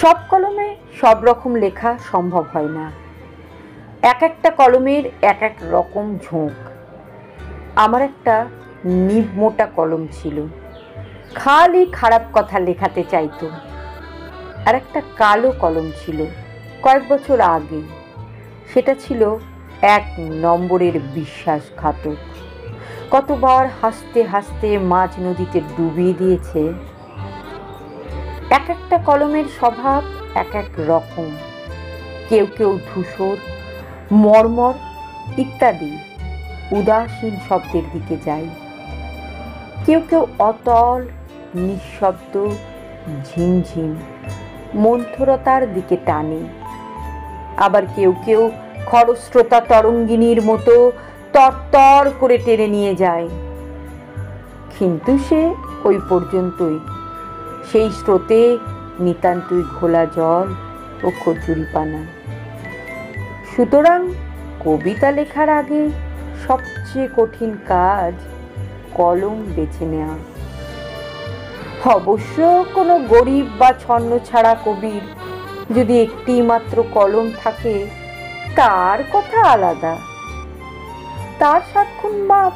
সব কলমে সব রকম লেখা সম্ভব হয় না। এক একটা কলমের এক এক রকম ঝোঁক। আমার একটা নিব মোটা কলম ছিল, খালি খারাপ কথা লেখাতে চাইতো। আর একটা কালো কলম ছিল কয়েক বছর আগে, সেটা ছিল 1 নম্বরের বিশ্বাসঘাতক। কতবার হাসতে হাসতে মাঝ নদীতে ডুবিয়ে দিয়েছে। এক একটা কলমের স্বভাব এক এক রকম। কেউ কেউ ধূসর, মর্মর ইত্যাদি উদাসীন শব্দের দিকে যায়। কেউ কেউ অতল, নিঃশব্দ, ঝিমঝিম মন্থরতার দিকে টানে। আবার কেউ কেউ খরস্রোতা তরঙ্গিনীর মতো তরতর করে টেনে নিয়ে যায়। কিন্তু সে ওই পর্যন্তই। সেই স্রোতে নিতান্তই ঘোলা জল ও কচুরিপানা। সুতরাং কবিতা লেখার আগে সবচেয়ে কঠিন কাজ কলম বেছে নেওয়া। অবশ্য কোনো গরিব বা ছন্নছাড়া কবির যদি একটি মাত্র কলম থাকে, তার কথা আলাদা, তার 7 গুণ মাপ।